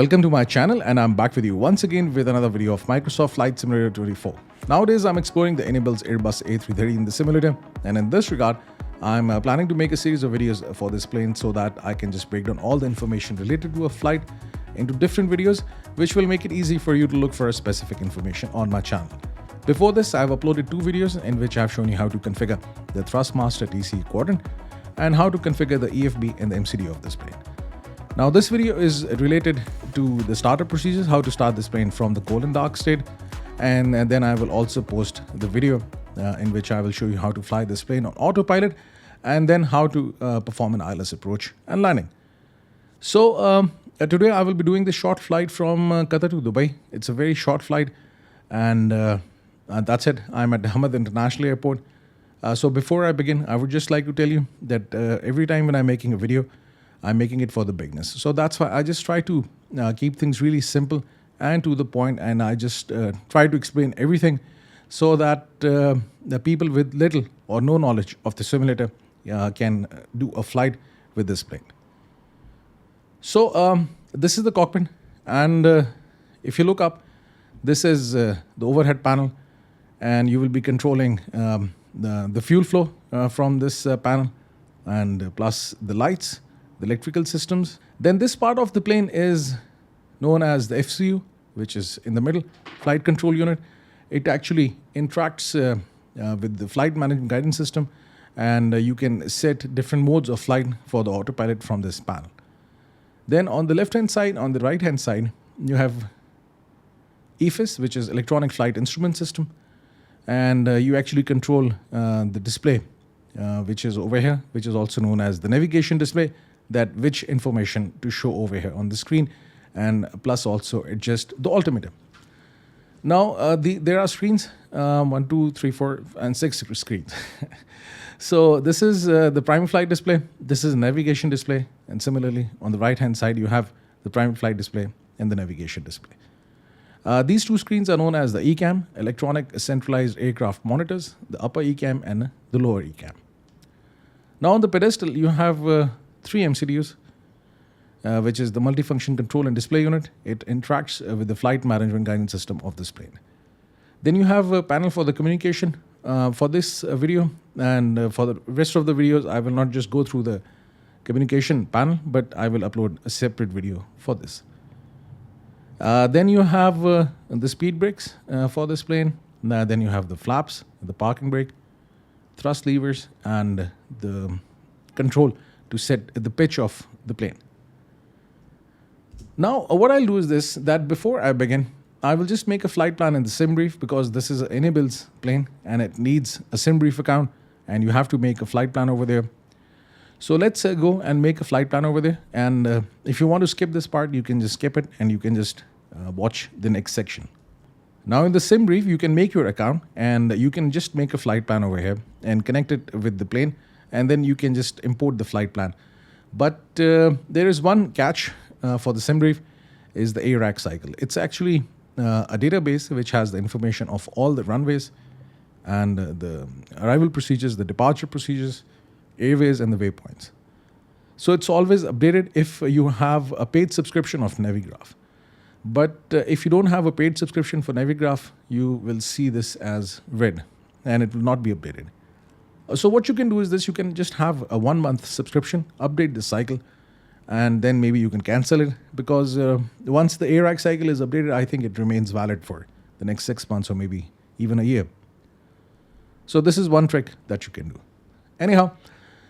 Welcome to my channel, and I'm back with you once again with another video of Microsoft Flight Simulator 24. Nowadays, I'm exploring the IniBuilds Airbus A330 in the simulator, and in this regard, I'm planning to make a series of videos for this plane so that I can just break down all the information related to a flight into different videos, which will make it easy for you to look for a specific information on my channel. Before this, I've uploaded two videos in which I've shown you how to configure the Thrustmaster TC quadrant and how to configure the EFB and the MCDU of this plane. Now this video is related to the startup procedures, how to start this plane from the cold and dark state, and then I will also post the video in which I will show you how to fly this plane on autopilot and then how to perform an ILS approach and landing. So today I will be doing this short flight from Qatar to Dubai. It's a very short flight, and that's it. I'm at Hamad International Airport. So before I begin, I would just like to tell you that every time when I'm making a video, I'm making it for the beginners. So that's why I just try to keep things really simple and to the point, and I just try to explain everything so that the people with little or no knowledge of the simulator can do a flight with this plane. So this is the cockpit, and if you look up, this is the overhead panel, and you will be controlling the fuel flow from this panel, and plus the lights, the electrical systems. Then this part of the plane is known as the FCU, which is in the middle, flight control unit. It actually interacts with the flight management guidance system, and you can set different modes of flight for the autopilot from this panel. Then on the left hand side, on the right hand side, you have EFIS, which is electronic flight instrument system, and you actually control the display, which is over here, which is also known as the navigation display, that which information to show over here on the screen, and plus also adjust the altimeter. Now there are screens, 1, 2, 3, 4, and 6 screens. So this is the prime flight display. This is navigation display, and similarly on the right hand side you have the prime flight display and the navigation display. These two screens are known as the ECAM, electronic centralized aircraft monitors, the upper ECAM and the lower ECAM. Now on the pedestal you have 3 MCDUs, which is the multifunction control and display unit. It interacts with the flight management guidance system of this plane. Then you have a panel for the communication. For this video and for the rest of the videos, I will not just go through the communication panel, but I will upload a separate video for this. Then you have the speed brakes for this plane. Then you have the flaps, the parking brake, thrust levers, and the control to set the pitch of the plane. Now, what I'll do is this, that before I begin, I will just make a flight plan in the Simbrief, because this is an IniBuilds plane and it needs a Simbrief account, and you have to make a flight plan over there. So let's go and make a flight plan over there. And if you want to skip this part, you can just skip it and you can just watch the next section. Now in the Simbrief, you can make your account and you can just make a flight plan over here and connect it with the plane, and then you can just import the flight plan. But there is one catch for the Simbrief, is the ARAC cycle. It's actually a database which has the information of all the runways and the arrival procedures, the departure procedures, airways, and the waypoints. So it's always updated if you have a paid subscription of Navigraph. But if you don't have a paid subscription for Navigraph, you will see this as red and it will not be updated. So what you can do is this: you can just have a 1-month subscription, update the cycle, and then maybe you can cancel it, because once the ARAC cycle is updated, I think it remains valid for the next 6 months or maybe even a year. So this is one trick that you can do. Anyhow,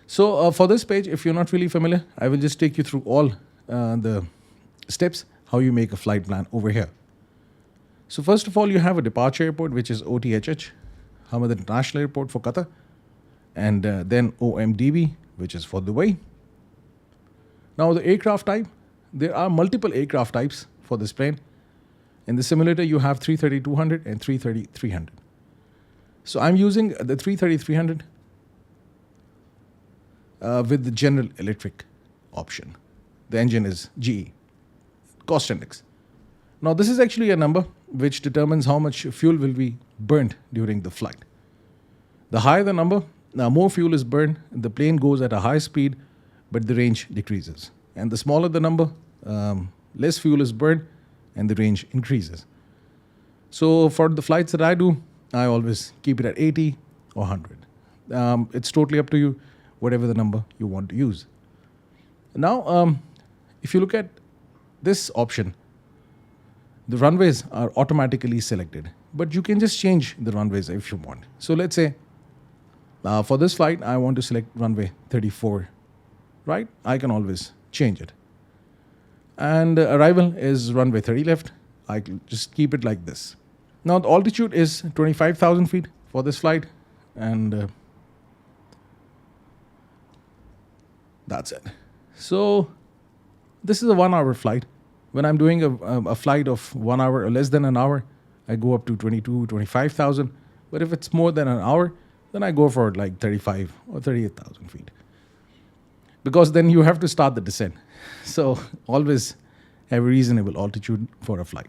so for this page, if you're not really familiar, I will just take you through all the steps, how you make a flight plan over here. So first of all, you have a departure airport, which is OTHH, Hamad International Airport for Qatar, and then OMDB, which is for Dubai. Now the aircraft type, there are multiple aircraft types for this plane. In the simulator, you have 330-200 and 330-300. So I'm using the 330-300 with the General Electric option. The engine is GE, cost index. Now this is actually a number which determines how much fuel will be burnt during the flight. The higher the number, more fuel is burned, the plane goes at a high speed, but the range decreases. And the smaller the number, less fuel is burned and the range increases. So for the flights that I do, I always keep it at 80 or 100. It's totally up to you, whatever the number you want to use. Now, if you look at this option, the runways are automatically selected, but you can just change the runways if you want. So let's say for this flight, I want to select runway 34, right? I can always change it. And arrival is runway 30 left. I can just keep it like this. Now the altitude is 25,000 feet for this flight, and that's it. So this is a 1 hour flight. When I'm doing a flight of 1 hour or less than an hour, I go up to 25,000. But if it's more than an hour, then I go for like 35 or 38,000 feet. Because then you have to start the descent. So always have a reasonable altitude for a flight.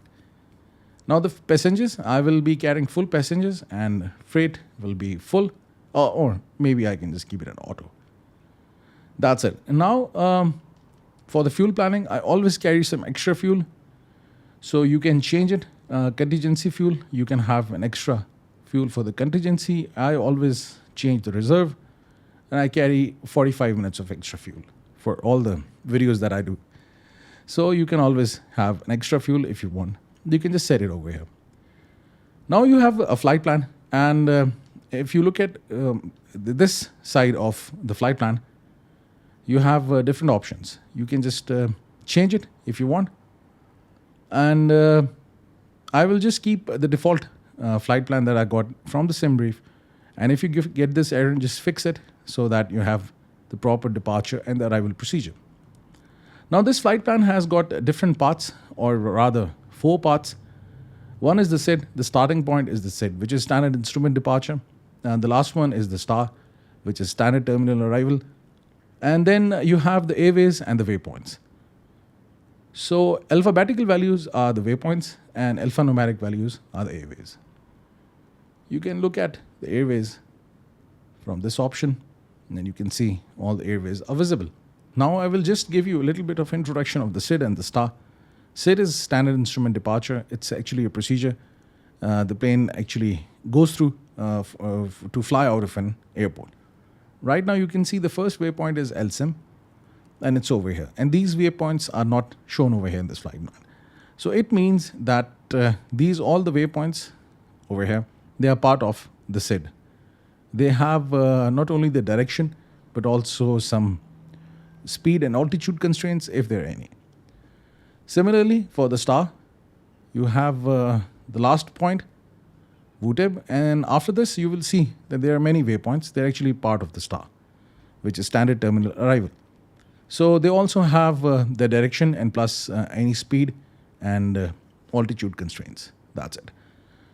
Now the passengers, I will be carrying full passengers and freight will be full. Or maybe I can just keep it an auto. That's it. And now for the fuel planning, I always carry some extra fuel. So you can change it. Contingency fuel, you can have an extra fuel for the contingency. I always change the reserve. And I carry 45 minutes of extra fuel for all the videos that I do. So you can always have an extra fuel if you want. You can just set it over here. Now you have a flight plan. And if you look at this side of the flight plan, you have different options. You can just change it if you want. And I will just keep the default flight plan that I got from the Simbrief. And if you get this error, just fix it so that you have the proper departure and the arrival procedure. Now this flight plan has got different parts, or rather 4 parts. One is the SID. The starting point is the SID, which is standard instrument departure. And the last one is the STAR, which is standard terminal arrival. And then you have the airways and the waypoints. So alphabetical values are the waypoints and alphanumeric values are the airways. You can look at the airways from this option, and then you can see all the airways are visible. Now I will just give you a little bit of introduction of the SID and the STAR. SID is standard instrument departure. It's actually a procedure the plane actually goes through to fly out of an airport. Right now you can see the first waypoint is LSIM, and it's over here. And these waypoints are not shown over here in this flight plan. So it means that all the waypoints over here, they are part of the SID. They have not only the direction, but also some speed and altitude constraints if there are any. Similarly, for the STAR, you have the last point, VTEB, and after this you will see that there are many waypoints. They're actually part of the STAR, which is standard terminal arrival. So they also have the direction and plus any speed and altitude constraints. That's it.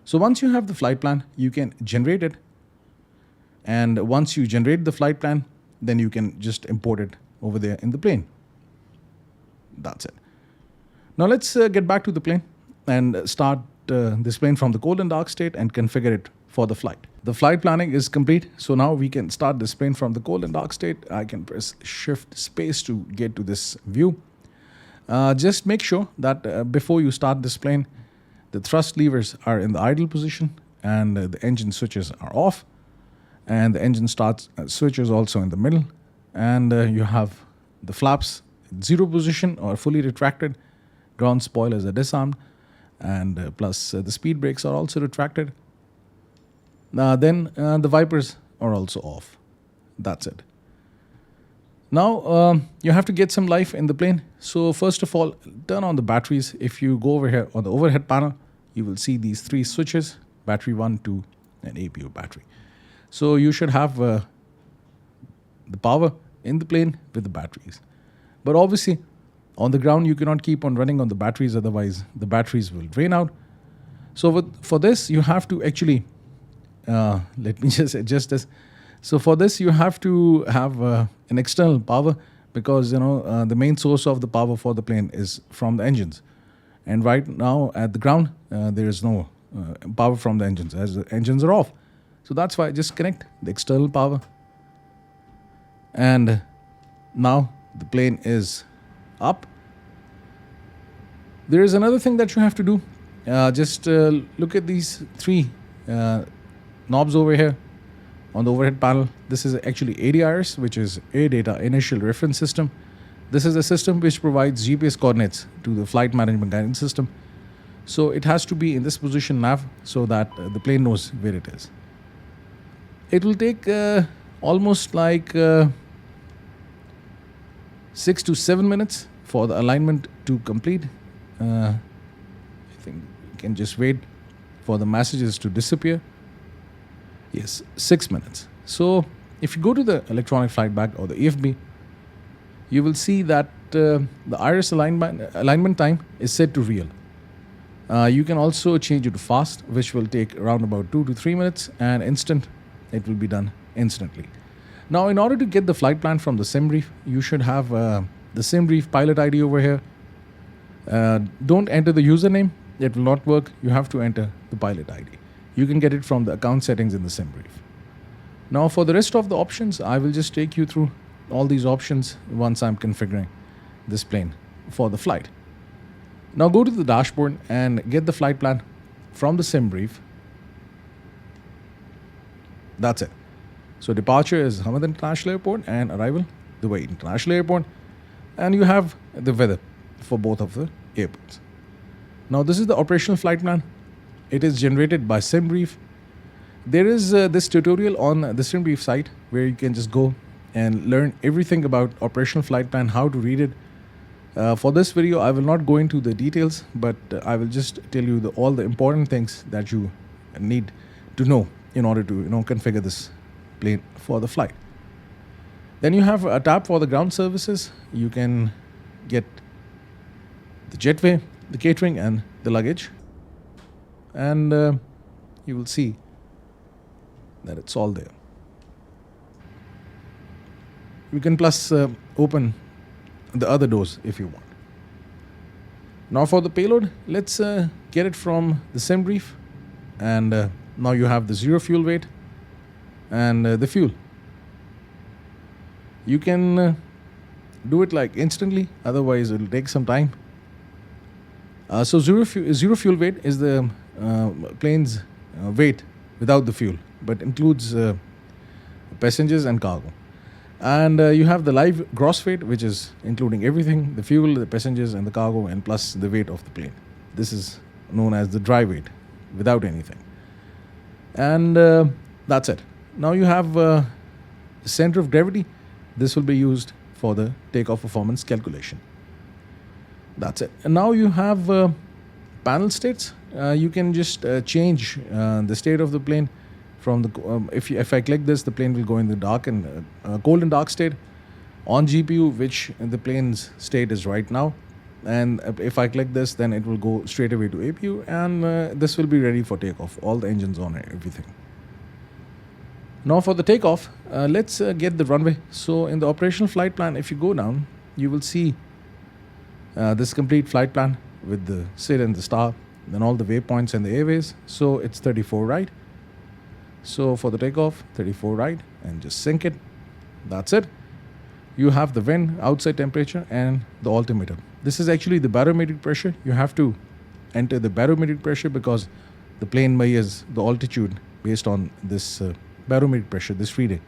So once you have the flight plan, you can generate it. And once you generate the flight plan, then you can just import it over there in the plane. That's it. Now let's get back to the plane and start this plane from the cold and dark state and configure it for the flight. The flight planning is complete. So now we can start this plane from the cold and dark state. I can press Shift Space to get to this view. Just make sure that before you start this plane, the thrust levers are in the idle position and the engine switches are off. And the engine starts switch is also in the middle. And you have the flaps in 0 position or fully retracted. Ground spoilers are disarmed. And plus the speed brakes are also retracted. Then the wipers are also off. That's it. Now you have to get some life in the plane. So first of all, turn on the batteries. If you go over here on the overhead panel, you will see these 3 switches, battery 1, 2, and APU battery. So you should have the power in the plane with the batteries. But obviously, on the ground, you cannot keep on running on the batteries, otherwise the batteries will drain out. So for this, you have to actually, let me just adjust this. So for this, you have to have an external power because, the main source of the power for the plane is from the engines. And right now at the ground, there is no power from the engines as the engines are off. So that's why I just connect the external power. And now the plane is up. There is another thing that you have to do. Just look at these three knobs over here on the overhead panel. This is actually ADIRS, which is Air Data Inertial Reference System. This is a system which provides GPS coordinates to the flight management guidance system. So it has to be in this position nav so that the plane knows where it is. It will take almost like 6 to 7 minutes for the alignment to complete. I think you can just wait for the messages to disappear. Yes, 6 minutes. So if you go to the electronic flight bag or the EFB, you will see that the iris alignment time is set to real. You can also change it to fast, which will take around about 2 to 3 minutes, and instant, it will be done instantly. Now, in order to get the flight plan from the Simbrief, you should have the Simbrief pilot ID over here. Don't enter the username, it will not work. You have to enter the pilot ID. You can get it from the account settings in the Simbrief. Now, for the rest of the options, I will just take you through all these options once I'm configuring this plane for the flight. Now go to the dashboard and get the flight plan from the Simbrief. That's it. So departure is Hamad International Airport and arrival Dubai International Airport, and you have the weather for both of the airports. Now this is the operational flight plan. It is generated by Simbrief. There is this tutorial on the Simbrief site where you can just go and learn everything about operational flight plan, how to read it. For this video, I will not go into the details, but I will just tell you all the important things that you need to know in order to configure this plane for the flight. Then you have a tab for the ground services. You can get the jetway, the catering, and the luggage, and you will see that it's all there. You can plus open the other doors if you want. Now for the payload, let's get it from the Simbrief, and now you have the 0 fuel weight and the fuel. You can do it like instantly, otherwise it will take some time. So zero fuel weight is the plane's weight without the fuel, but includes passengers and cargo. And you have the live gross weight, which is including everything, the fuel, the passengers, and the cargo, and plus the weight of the plane. This is known as the dry weight, without anything. And that's it. Now you have the center of gravity. This will be used for the takeoff performance calculation. That's it. And now you have panel states. You can just change the state of the plane. From the if I click this, the plane will go in the dark and cold and dark state on GPU, which the plane's state is right now. And if I click this, then it will go straight away to APU, and this will be ready for takeoff. All the engines on it, everything. Now for the takeoff, let's get the runway. So in the operational flight plan, if you go down, you will see this complete flight plan with the SID and the star, then all the waypoints and the airways. So it's 34 right. So for the takeoff, 34 right, and just sync it. That's it. You have the wind, outside temperature, and the altimeter. This is actually the barometric pressure. You have to enter the barometric pressure because the plane measures the altitude based on this barometric pressure, this reading.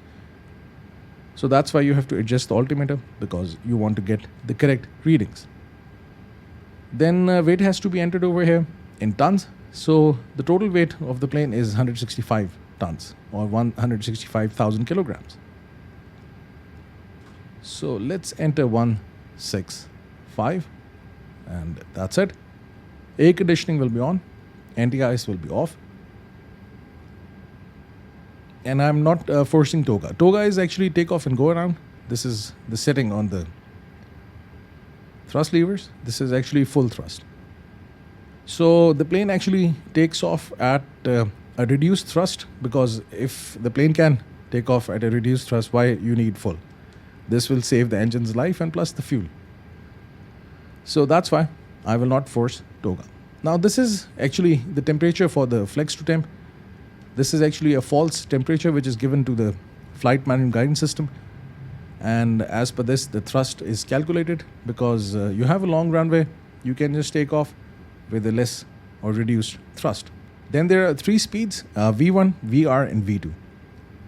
So that's why you have to adjust the altimeter, because you want to get the correct readings. Then weight has to be entered over here in tons. So the total weight of the plane is 165 tons or 165,000 kilograms. So let's enter 165, and that's it. Air conditioning will be on, anti-ice will be off. And I'm not forcing toga. Toga is actually take off and go around. This is the setting on the thrust levers. This is actually full thrust. So the plane actually takes off at a reduced thrust, because if the plane can take off at a reduced thrust, why you need full? This will save the engine's life and plus the fuel. So that's why I will not force toga. Now this is actually the temperature for the flex to temp. This is actually a false temperature which is given to the flight management guidance system. And as per this, the thrust is calculated because you have a long runway. you can just take off with a less or reduced thrust. Then there are 3 speeds, V1, VR and V2.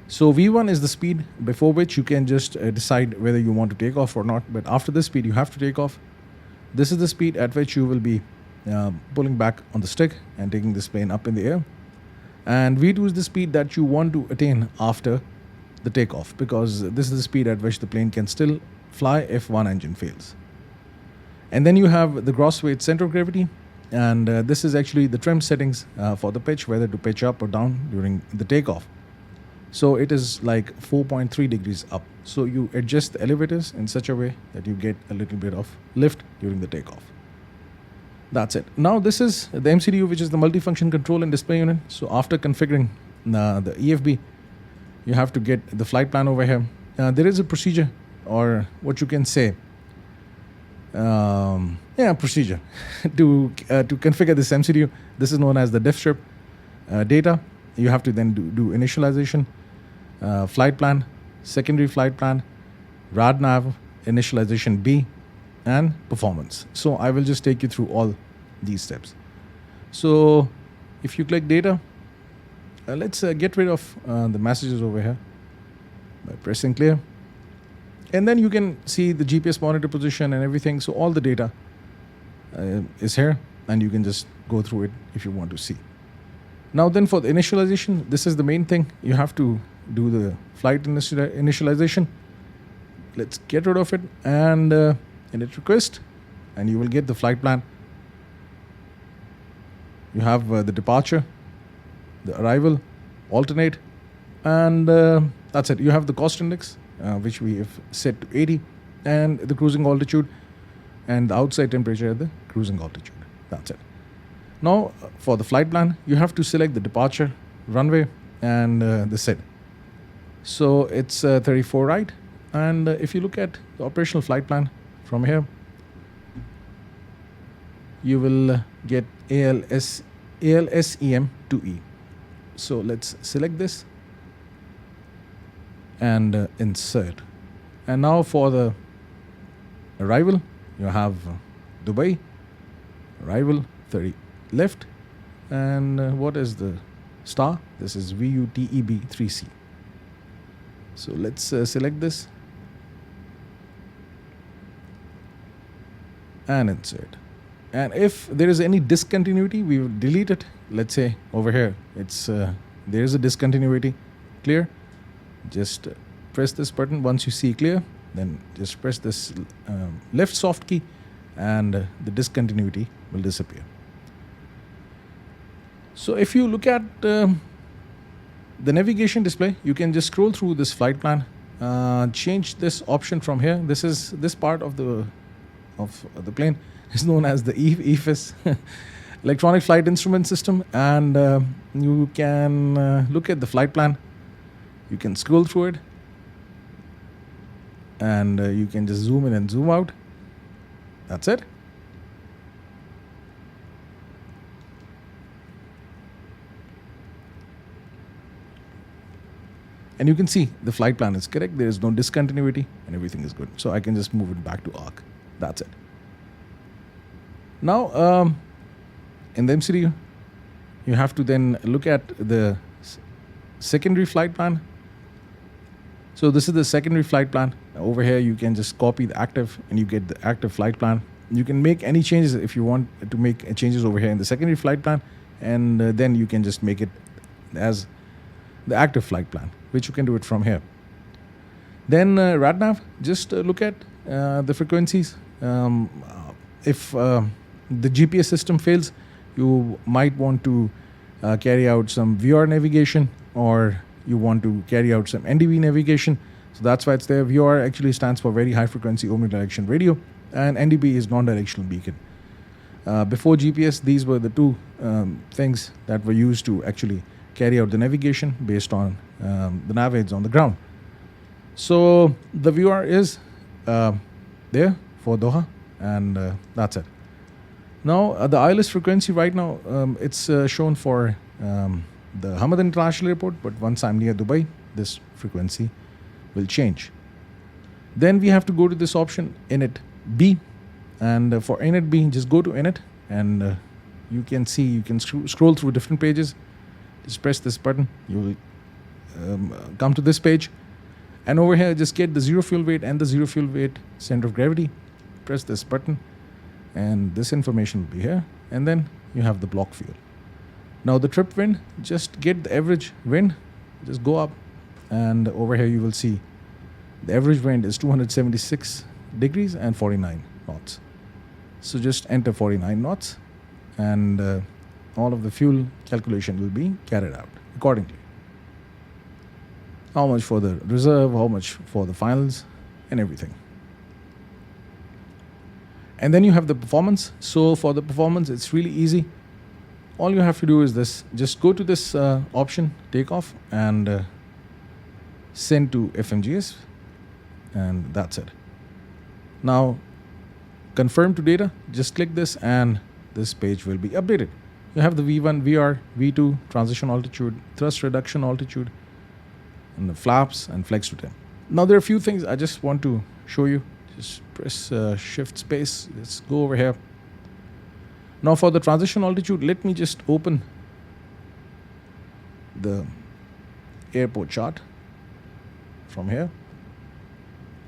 So V1 is the speed before which you can just decide whether you want to take off or not. But after this speed, you have to take off. This is the speed at which you will be pulling back on the stick and taking this plane up in the air. And V2 is the speed that you want to attain after the takeoff, because this is the speed at which the plane can still fly if one engine fails. And then you have the gross weight center of gravity, and this is actually the trim settings for the pitch, whether to pitch up or down during the takeoff. So it is like 4.3 degrees up. So you adjust the elevators in such a way that you get a little bit of lift during the takeoff. That's it. Now this is the MCDU, which is the multifunction control and display unit. So after configuring the EFB, you have to get the flight plan over here. There is a procedure, or what you can say, procedure to configure this MCDU. This is known as the diff strip data. You have to then do initialization, flight plan, secondary flight plan, RadNav, initialization B, and performance. So I will just take you through all these steps. So if you click data, let's get rid of the messages over here by pressing clear. And then you can see the GPS monitor position and everything. So all the data is here, and you can just go through it if you want to see. Now then, for the initialization, this is the main thing. You have to do the flight initialization. Let's get rid of it and init request, and you will get the flight plan. You have the departure, the arrival, alternate, and that's it. You have the cost index, which we have set to 80, and the cruising altitude, and the outside temperature at the cruising altitude. That's it. Now, for the flight plan, you have to select the departure, runway, and the set. So it's 34 right. And if you look at the operational flight plan from here, you will get ALSEM 2E. So let's select this and insert. And now for the arrival, you have Dubai, arrival 30 left, and what is the star? This is VUTEB 3C. So let's select this and insert. And if there is any discontinuity, we will delete it. Let's say over here, it's there is a discontinuity. Clear. Just press this button. Once you see clear, then just press this left soft key, and the discontinuity will disappear. So if you look at the navigation display, you can just scroll through this flight plan, change this option from here. This part of the plane is known as the EFIS, Electronic Flight Instrument System, and you can look at the flight plan. You can scroll through it, and you can just zoom in and zoom out. That's it. And you can see the flight plan is correct. There is no discontinuity and everything is good. So I can just move it back to arc. That's it. Now, in the MCDU, you have to then look at the secondary flight plan. So this is the secondary flight plan. Over here, you can just copy the active and you get the active flight plan. You can make any changes if you want to make changes over here in the secondary flight plan. And then you can just make it as the active flight plan, which you can do it from here. Then RadNav, just look at the frequencies. If the GPS system fails, you might want to carry out some VR navigation, or you want to carry out some NDV navigation. So that's why it's there. VR actually stands for Very High Frequency Omnidirectional Radio, and NDB is Non-Directional Beacon. Before GPS, these were the two things that were used to actually carry out the navigation based on the nav aids on the ground. So the VR is there for Doha, and that's it. Now the ILS frequency right now, it's shown for the Hamad International Airport, but once I'm near Dubai, this frequency will change. Then we have to go to this option, Init B, And for init B, just go to init, and you can see, you can scroll through different pages. Just press this button, you will come to this page, and over here just get the zero fuel weight and the zero fuel weight center of gravity. Press this button, and this information will be here, and then you have the block fuel. Now the trip wind, just get the average wind, just go up, and over here you will see the average wind is 276 degrees and 49 knots. So just enter 49 knots, and all of the fuel calculation will be carried out accordingly. How much for the reserve, how much for the finals, and everything. And then you have the performance. So for the performance, it's really easy. All you have to do is this. Just go to this option, takeoff, and send to FMGS, and that's it. Now, confirm to data. Just click this, and this page will be updated. You have the V1, VR, V2, transition altitude, thrust reduction altitude, and the flaps and flex to 10. Now there are a few things I just want to show you. Just press shift space. Let's go over here. Now for the transition altitude, let me just open the airport chart from here.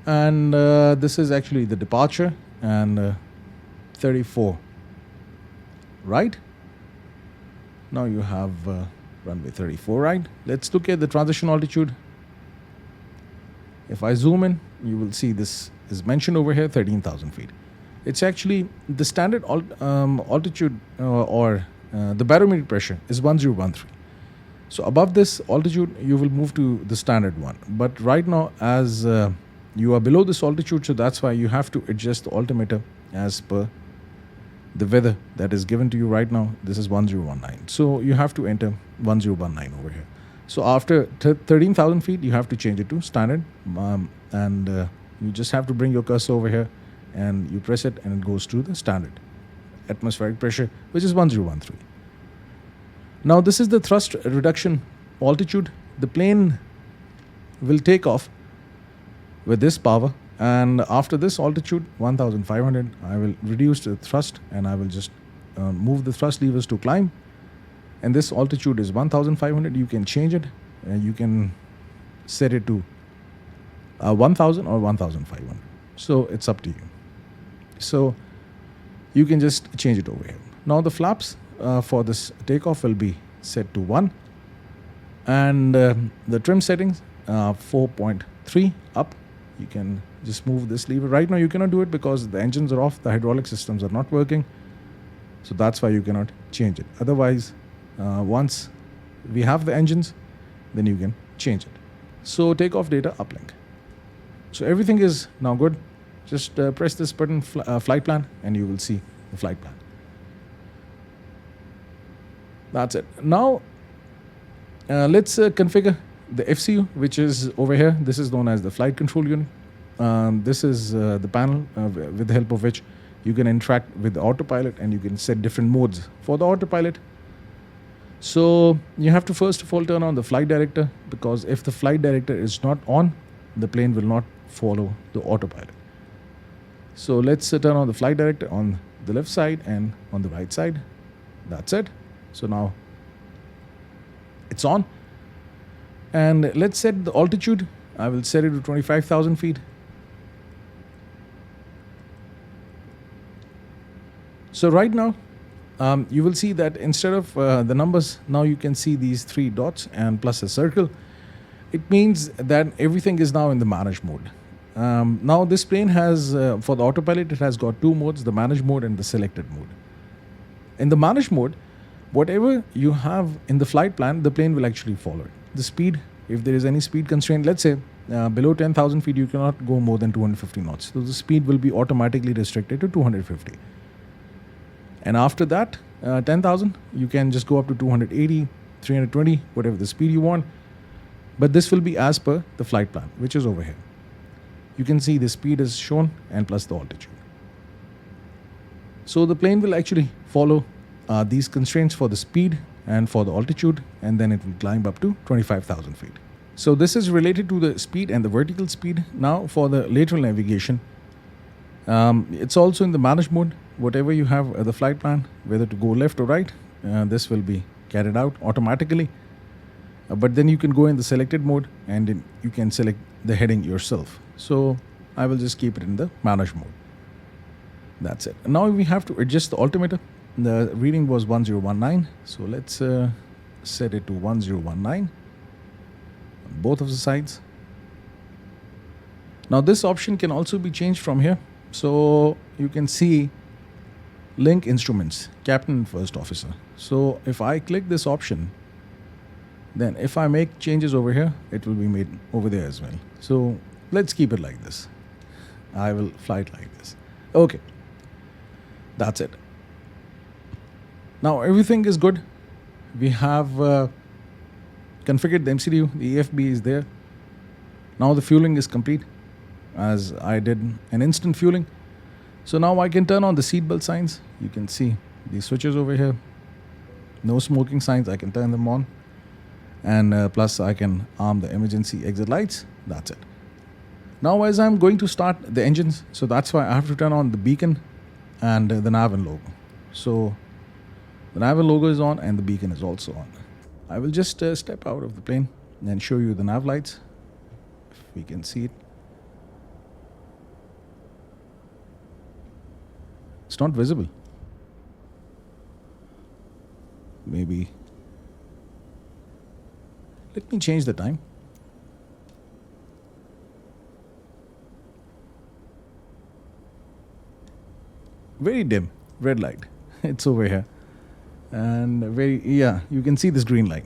And this is actually the departure, and 34, right? Now you have runway 34, right? Let's look at the transition altitude. If I zoom in, you will see this is mentioned over here, 13,000 feet. It's actually the standard altitude or the barometric pressure is 1013. So above this altitude, you will move to the standard one. But right now, as you are below this altitude, so that's why you have to adjust the altimeter as per the weather that is given to you right now. This is 1019. So you have to enter 1019 over here. So after 13,000 feet, you have to change it to standard. And you just have to bring your cursor over here, and you press it, and it goes to the standard atmospheric pressure, which is 1013. Now this is the thrust reduction altitude. The plane will take off with this power, and after this altitude 1500, I will reduce the thrust, and I will just move the thrust levers to climb. And this altitude is 1500. You can change it, and you can set it to 1000 or 1500. So it's up to you. So you can just change it over here. Now the flaps for this takeoff will be set to 1, and the trim settings 4.3 up. You can just move this lever. Right now you cannot do it because the engines are off, the hydraulic systems are not working, so that's why you cannot change it. Otherwise, once we have the engines, then you can change it. So takeoff data uplink. So everything is now good. Just press this button, flight plan, and you will see the flight plan. That's it. Now let's configure the FCU, which is over here. This is known as the flight control unit. This is the panel with the help of which you can interact with the autopilot, and you can set different modes for the autopilot. So you have to first of all turn on the flight director, because if the flight director is not on, the plane will not follow the autopilot. So let's turn on the flight director on the left side and on the right side. That's it. So now it's on. And let's set the altitude. I will set it to 25,000 feet. So right now, you will see that instead of the numbers, now you can see these 3 dots and plus a circle. It means that everything is now in the manage mode. Now this plane has, for the autopilot, it has got 2 modes, the manage mode and the selected mode. In the manage mode, whatever you have in the flight plan, the plane will actually follow it. The speed, if there is any speed constraint, let's say below 10,000 feet, you cannot go more than 250 knots. So the speed will be automatically restricted to 250. And after that, 10,000, you can just go up to 280, 320, whatever the speed you want. But this will be as per the flight plan, which is over here. You can see the speed is shown and plus the altitude. So the plane will actually follow these constraints for the speed and for the altitude, and then it will climb up to 25,000 feet. So this is related to the speed and the vertical speed. Now for the lateral navigation, It's also in the manage mode. Whatever you have the flight plan, whether to go left or right, this will be carried out automatically. But then you can go in the selected mode and you can select the heading yourself. So I will just keep it in the manage mode. That's it. Now we have to adjust the altimeter. The reading was 1019. So let's set it to 1019 on both of the sides. Now this option can also be changed from here. So you can see link instruments, captain and first officer. So if I click this option, then if I make changes over here, it will be made over there as well. So let's keep it like this. I will fly it like this. Okay. That's it. Now everything is good. We have configured the MCDU. The EFB is there. Now the fueling is complete, as I did an instant fueling. So now I can turn on the seatbelt signs. You can see these switches over here. No smoking signs. I can turn them on. And plus I can arm the emergency exit lights. That's it. Now as I'm going to start the engines, so that's why I have to turn on the beacon and the nav and logo. So the nav and logo is on and the beacon is also on. I will just step out of the plane and show you the nav lights, if we can see it. It's not visible. Maybe. Let me change the time. Very dim, red light. It's over here. And you can see this green light.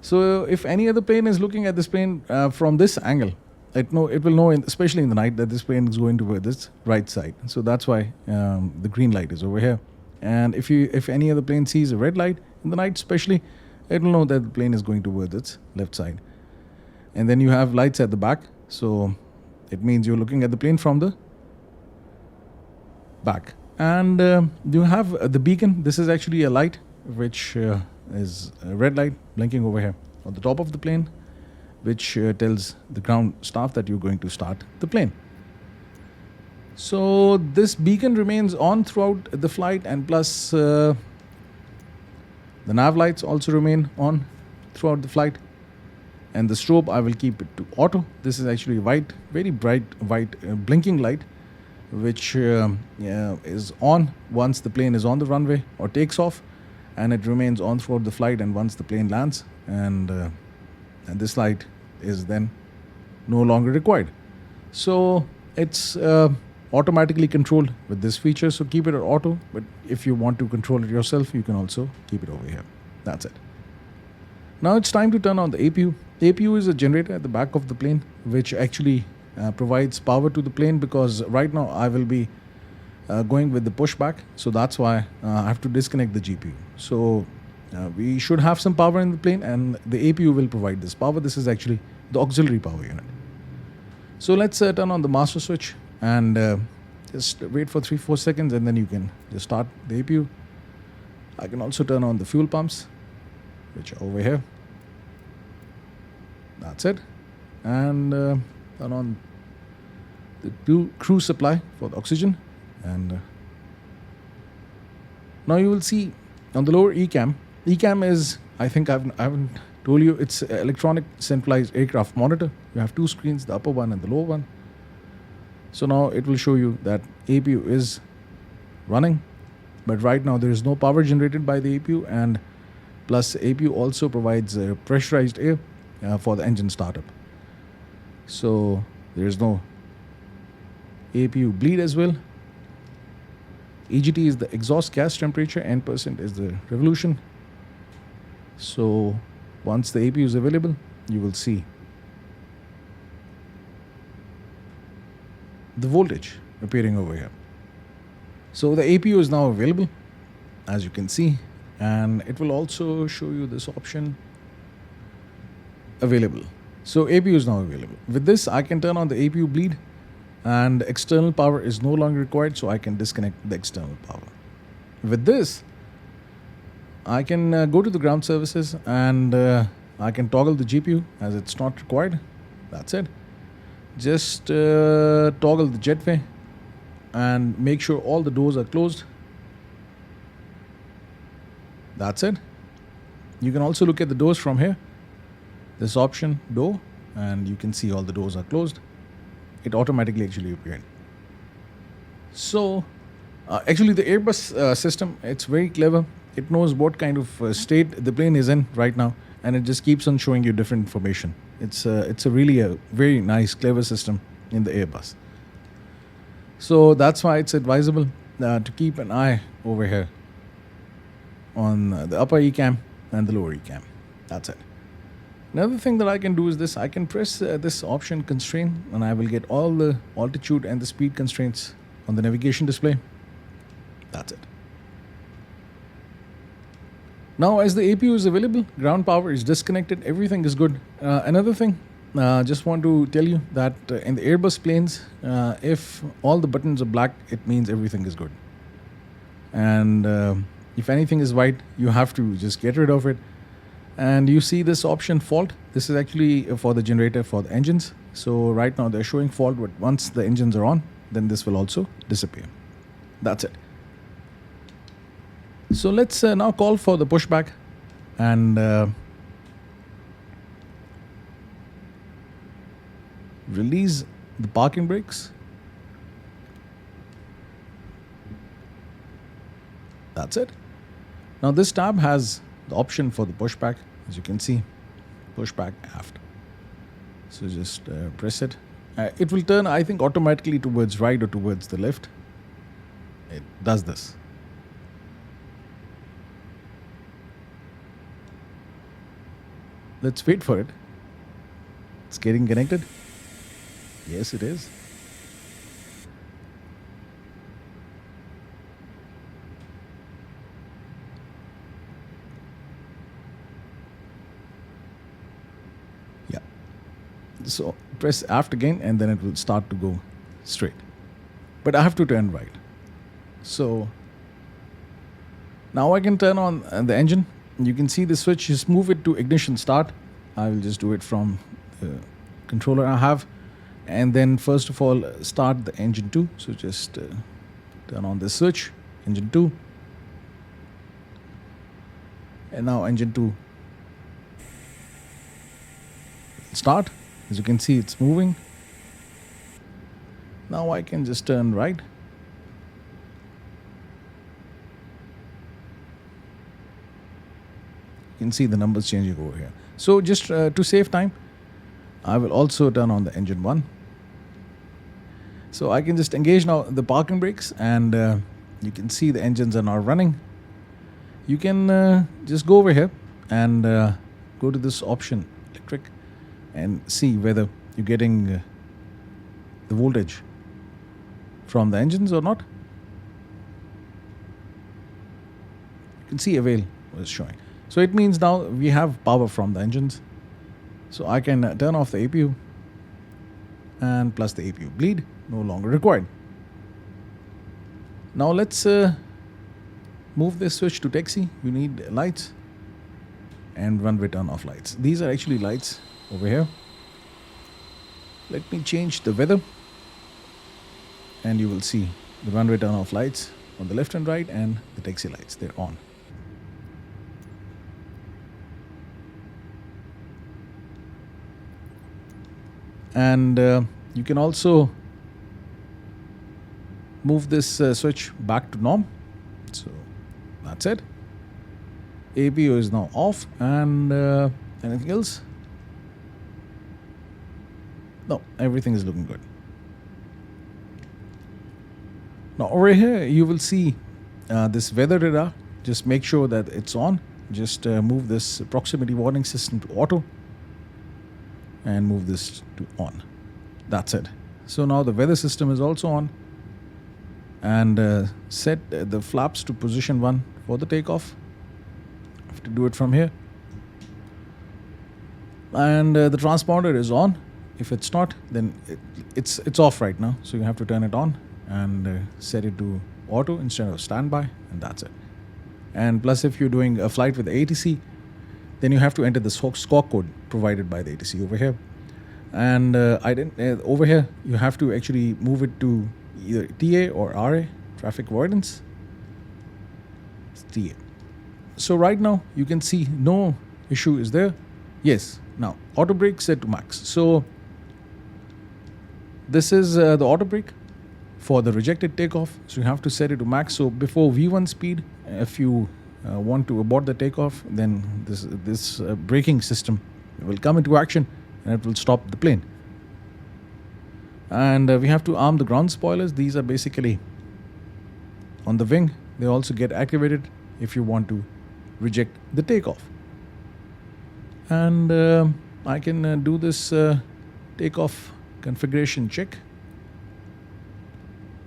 So if any other plane is looking at this plane from this angle, it will know, especially in the night, that this plane is going toward this right side. So that's why the green light is over here. And if any other plane sees a red light in the night, especially, it will know that the plane is going towards its left side. And then you have lights at the back. So it means you're looking at the plane from the back. And you have the beacon. This is actually a light, which is a red light blinking over here on the top of the plane, which tells the ground staff that you're going to start the plane. So this beacon remains on throughout the flight, and plus the nav lights also remain on throughout the flight. And the strobe, I will keep it to auto. This is actually white, very bright white blinking light, which is on once the plane is on the runway or takes off, and it remains on throughout the flight and once the plane lands, and this light is then no longer required. So it's automatically controlled with this feature, so keep it at auto, but if you want to control it yourself, you can also keep it over here. That's it. Now it's time to turn on the APU. The APU is a generator at the back of the plane, which actually provides power to the plane, because right now I will be going with the pushback, so that's why I have to disconnect the GPU. So we should have some power in the plane, and the APU will provide this power. This is actually the auxiliary power unit. So let's turn on the master switch and just wait for 3-4 seconds, and then you can just start the APU. I can also turn on the fuel pumps, which are over here. That's it. And turn on the crew supply for the oxygen. And now you will see on the lower ECAM. ECAM is, I think I haven't told you, it's electronic centralized aircraft monitor. You have two screens, the upper one and the lower one. So now it will show you that APU is running, but right now there is no power generated by the APU, and plus APU also provides pressurized air for the engine startup. So there is no APU bleed as well. EGT is the exhaust gas temperature, and % is the revolution. So once the APU is available, you will see the voltage appearing over here. So the APU is now available, as you can see, and it will also show you this option, available. So APU is now available. With this, I can turn on the APU bleed, and external power is no longer required, so I can disconnect the external power. With this, I can go to the ground services, and I can toggle the GPU as it's not required. That's it. Just toggle the jetway, and make sure all the doors are closed. That's it. You can also look at the doors from here. This option, door, and you can see all the doors are closed. It automatically actually appeared. So actually the Airbus system, it's very clever. It knows what kind of state the plane is in right now, and it just keeps on showing you different information. It's a really a very nice, clever system in the Airbus. So that's why it's advisable to keep an eye over here on the upper ECAM and the lower ECAM. That's it. Another thing that I can do is this. I can press this option constraint, and I will get all the altitude and the speed constraints on the navigation display. That's it. Now, as the APU is available, ground power is disconnected, everything is good. Another thing, just want to tell you that in the Airbus planes, if all the buttons are black, it means everything is good. And if anything is white, you have to just get rid of it. And you see this option fault. This is actually for the generator for the engines. So right now they're showing fault, but once the engines are on, then this will also disappear. That's it. So let's now call for the pushback and release the parking brakes. That's it. Now this tab has the option for the pushback, as you can see, pushback aft. So just press it. It will turn, I think, automatically towards right or towards the left. It does this. Let's wait for it. It's getting connected. Yes, it is. Yeah. So press aft again, and then it will start to go straight. But I have to turn right. So now I can turn on the engine. You can see the switch. Just move it to ignition start. I will just do it from the controller I have. And then first of all, start the engine 2. So just turn on the switch, engine 2. And now engine 2 start. As you can see, it's moving. Now I can just turn right. You can see the numbers changing over here. So just to save time, I will also turn on the engine 1. So I can just engage now the parking brakes, and you can see the engines are now running. You can just go over here and go to this option, electric, and see whether you're getting the voltage from the engines or not. You can see avail was showing. So it means now we have power from the engines. So I can turn off the APU, and plus the APU bleed, no longer required. Now let's move this switch to taxi. You need lights and runway turn off lights. These are actually lights over here. Let me change the weather, and you will see the runway turn off lights on the left and right, and the taxi lights, they're on. And you can also move this switch back to norm. So that's it. APU is now off, and anything else? No, everything is looking good. Now over here you will see this weather radar. Just make sure that it's on. Just move this proximity warning system to auto and move this to on. That's it. So now the weather system is also on, and set the flaps to position 1 for the takeoff. I have to do it from here. And the transponder is on. If it's not, then it's off right now. So you have to turn it on and set it to auto instead of standby, and that's it. And plus, if you're doing a flight with the ATC, then you have to enter the squawk code provided by the ATC over here. And over here, you have to actually move it to either TA or RA, traffic avoidance. It's TA. So right now you can see no issue is there. Yes, now auto brake set to max. So this is the auto brake for the rejected takeoff. So you have to set it to max. So before V1 speed, if you want to abort the takeoff, then this braking system will come into action and it will stop the plane. And we have to arm the ground spoilers. These are basically on the wing. They also get activated if you want to reject the takeoff. And I can do this takeoff configuration check.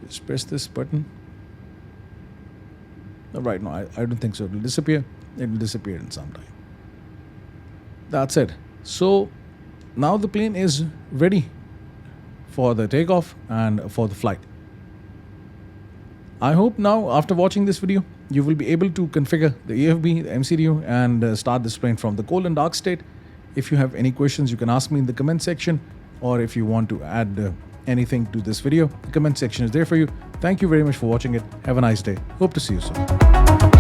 Just press this button. Right now, I don't think so. It will disappear. It will disappear in some time. That's it. So now the plane is ready for the takeoff and for the flight. I hope now, after watching this video, you will be able to configure the AFB, the MCDU, and start this plane from the cold and dark state. If you have any questions, you can ask me in the comment section, or if you want to add anything to this video, the comment section is there for you. Thank you very much for watching it. Have a nice day. Hope to see you soon.